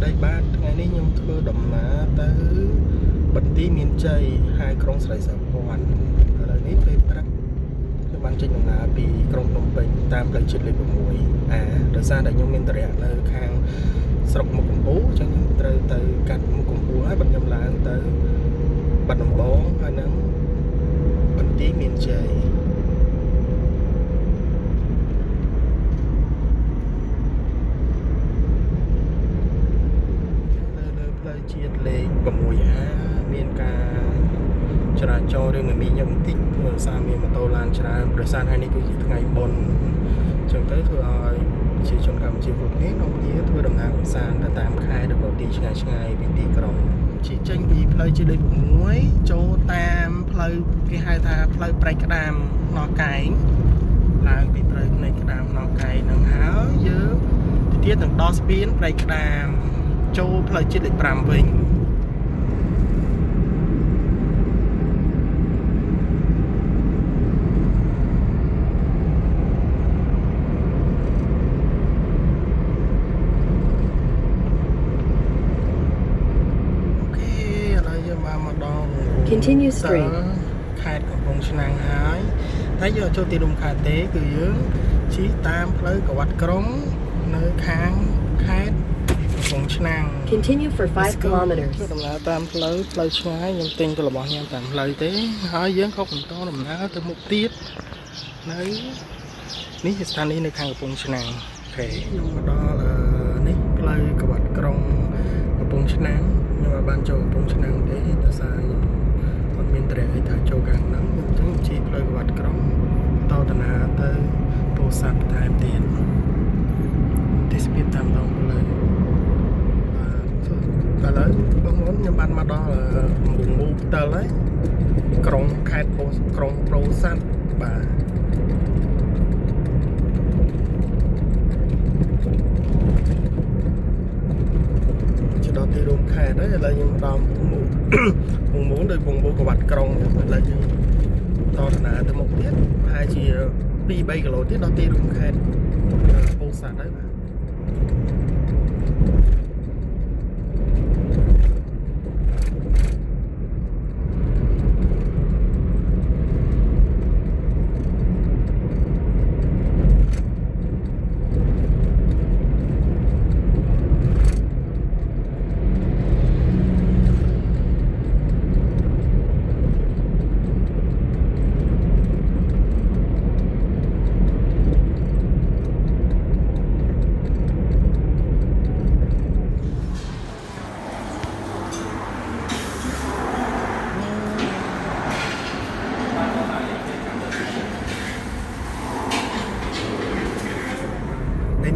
ស្ដីបាទថ្ងៃនេះខ្ញុំធ្វើដំណើរទៅបន្ទាយមានជ័យហើយក្រុងស្រីសភ័ណ្ឌឥឡូវនេះពេលព្រឹកខ្ញុំបានចេញដំណើរពីក្រុងភ្នំពេញតាមផ្លូវជាតិលេខ6ដោយសារតែខ្ញុំមានតរៈនៅខាងស្រុកមុខកំពូលអញ្ចឹងខ្ញុំត្រូវទៅកាត់មុខកំពូលហើយបាត់ខ្ញុំឡើងទៅបាត់ដំបងហើយនឹងបន្ទាយមានជ័យជាតិលេខ 6A មានការចរាចរណ៍រឿងមមាញឹកបន្តិចព្រោះសារមានម៉ូតូឡានច្រើនប្រសិនហើយនេះគឺជាថ្ងៃបុណ្យអញ្ចឹងទៅធ្វើឲ្យប្រជាជនកម្ពុជាគ្រប់គ្នានាំគ្នាធ្វើដំណើរកម្សាន្តទៅតាមខេត្តឬក៏ទីឆ្ងាយៗពីទីក្រុងជិះចេញពីផ្លូវជាតិលេខ 6ចូលតាមផ្លូវគេហៅថាផ្លូវព្រែកក្តាមណោះកែងឡើងពីព្រែកក្តាមណោះកែងនឹងហើយយើងទៀតនឹងដល់ស្ពានព្រែកក្តាមចូលផ្លូវជាតិលេខ 5 វិញអូខេឥឡូវយើងបានមកដល់ Continue straight ខេត្តកំពង់ឆ្នាំងហើយតែយើងចូលទីរួមខេត្តទេគឺយើងជិះតាមផ្លូវកវ៉ាត់ក្រុងនៅខាងខេត្តកំពង់ឆ្នាំង Continue for 5 kilometers ដំណើរតាមផ្លូវឆ្ងាយខ្ញុំទិញទៅរបស់ញ៉ាំតាមផ្លូវទេហើយយើងក៏បន្តដំណើរទៅមុខទៀតនៅនេះជាស្ថានីយ៍នៅខាងកំពង់ឆ្នាំងអូខេខ្ញុំមកដល់នេះផ្លូវកវ៉ាត់ក្រុងកំពង់ឆ្នាំងខ្ញុំបានចូលកំពង់ឆ្នាំងទេដោយសារខ្ញុំអត់មានតរៈអីថាចូលខាងហ្នឹងអញ្ចឹងជិះផ្លូវកវ៉ាត់ក្រុងតដំណើរទៅពោធិ៍សាត់បន្ថែមទៀតទេសភាពតាមដងផ្លូវឥឡូវបងប្អូនខ្ញុំបានមកដល់កំពង់មូផ្ទាល់ហើយក្រុងខេត្តក្រុងពោធិ៍សាត់បាទដល់ទីរួមខេត្តហើយឥឡូវយើងដល់ពងមូដោយពងមូកវ៉ាត់ក្រុងឥឡូវយើងតដំណើរទៅមុខទៀតប្រហែលជា 2-3 គីឡូទៀតដល់ទីរួមខេត្តពោធិ៍សាត់ហើយបាទ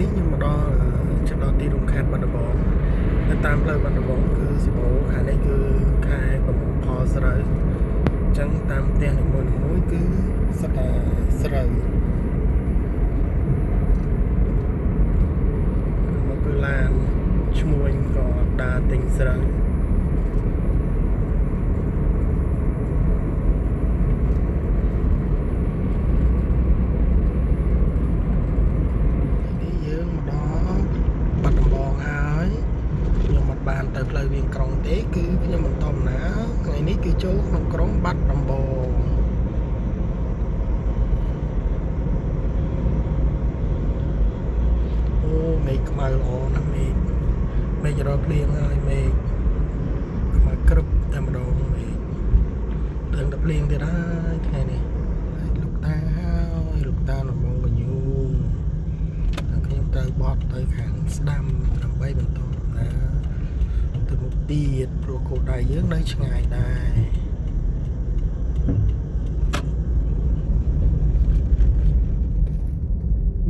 នេះខ្ញុំមកដល់ចំណតទីរួមខេត្តបាត់ដំបងនៅតាមផ្លូវបាត់ដំបងគឺសម្បូរខាងនេះគឺខែប្រមូលផលស្រូវអញ្ចឹងតាមផ្ទះនីមួយៗគឺសុទ្ធតែស្រូវមកគឺឡានឈ្មួញក៏ដើរទិញស្រូវបានទៅផ្លូវវាងក្រុងទេគឺខ្ញុំបន្តដំណើរថ្ងៃនេះគឺចូលក្នុងក្រុងបាត់ដំបងអូមេឃខ្មៅល្អណាស់មេឃរកភ្លៀងហើយមេឃខ្មៅក្រឹបតែម្ដងមេឃដឹងតែភ្លៀងទៀតហើយថ្ងៃនេះលោកតាហើយលោកតាដំបងកញូហើយខ្ញុំត្រូវបត់ទៅខាងស្ដាំដើម្បីបន្តដំណើរទៅមុខទៀតព្រោះគោលដៅយើងនៅឆ្ងាយដែរ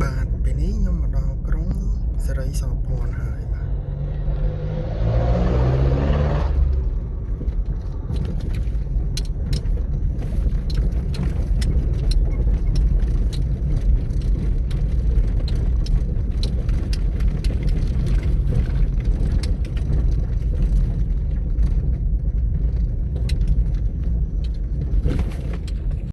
បាទពេលនេះខ្ញុំមកដល់ក្រុងសិរីសភ័ណ្ឌហើយ